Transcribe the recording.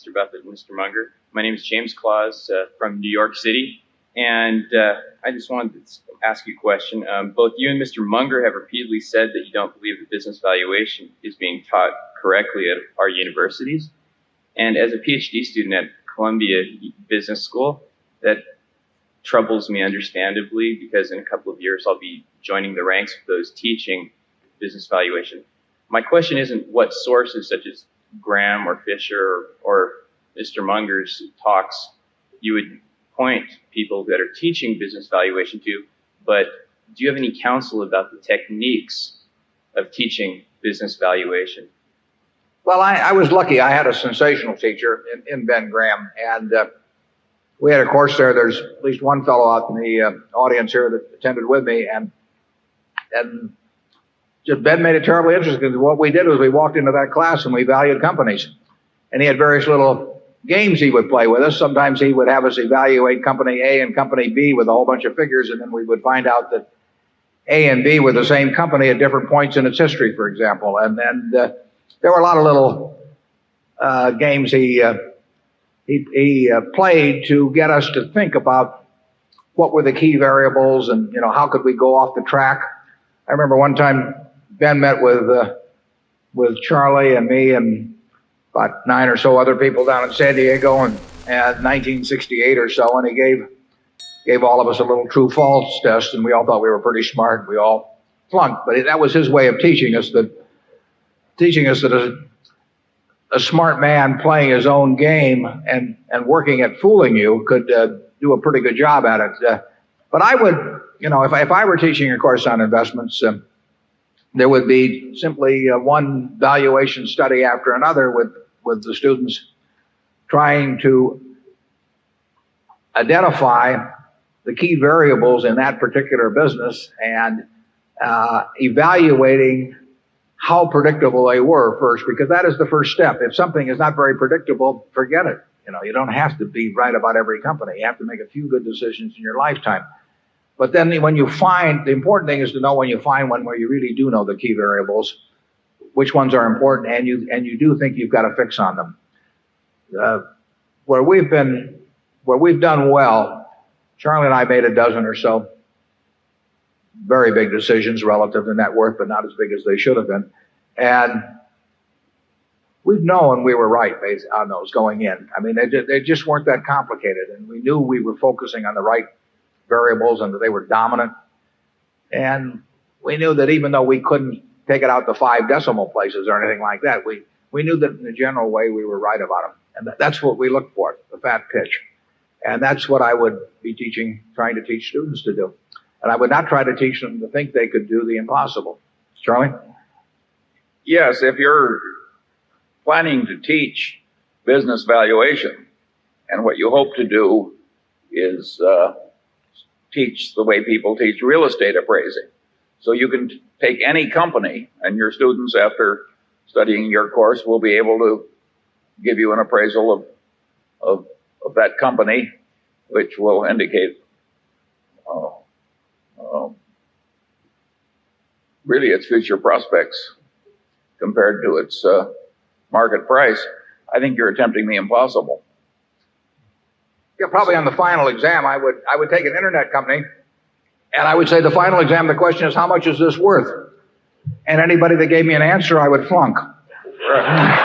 Mr. Buffett and Mr. Munger. My name is James Claus from New York City, and I just wanted to ask you a question. Both you and Mr. Munger have repeatedly said that you don't believe that business valuation is being taught correctly at our universities. And as a PhD student at Columbia Business School, that troubles me understandably, because in a couple of years I'll be joining the ranks of those teaching business valuation. My question isn't what sources such as Graham or Fisher or Mr. Munger's talks you would point people that are teaching business valuation to, but do you have any counsel about the techniques of teaching business valuation? Well, I was lucky. I had a sensational teacher in Ben Graham, and we had a course there. There's at least one fellow out in the audience here that attended with me, and just Ben made it terribly interesting, because what we did was we walked into that class and we valued companies. And he had various little games he would play with us. Sometimes he would have us evaluate company A and company B with a whole bunch of figures, and then we would find out that A and B were the same company at different points in its history, for example. And then there were a lot of little games he played to get us to think about what were the key variables, and how could we go off the track. I remember one time Ben met with Charlie and me and about 9 or so other people down in San Diego in 1968 or so, and he gave all of us a little true-false test, and we all thought we were pretty smart. We all flunked, but that was his way of teaching us that a smart man playing his own game and working at fooling you could do a pretty good job at it. But I would, if I were teaching a course on investments, there would be simply one valuation study after another with the students trying to identify the key variables in that particular business and evaluating how predictable they were first, because that is the first step. If something is not very predictable, forget it. You don't have to be right about every company. You have to make a few good decisions in your lifetime. But then when you find, the important thing is to know when you find one where you really do know the key variables, which ones are important, and you do think you've got a fix on them. Where we've done well, Charlie and I made a dozen or so very big decisions relative to net worth, but not as big as they should have been. And we've known we were right based on those going in. I mean, they just weren't that complicated, and we knew we were focusing on the right variables and that they were dominant. And we knew that even though we couldn't take it out to 5 decimal places or anything like that, we knew that in a general way we were right about them. And that's what we looked for, the fat pitch. And that's what I would be trying to teach students to do. And I would not try to teach them to think they could do the impossible. Charlie? Yes, if you're planning to teach business valuation, and what you hope to do is teach the way people teach real estate appraising. So you can take any company, and your students, after studying your course, will be able to give you an appraisal of that company, which will indicate really its future prospects compared to its market price. I think you're attempting the impossible. Yeah, probably on the final exam, I would take an internet company, and I would say the final exam, the question is, how much is this worth? And anybody that gave me an answer, I would flunk. Right.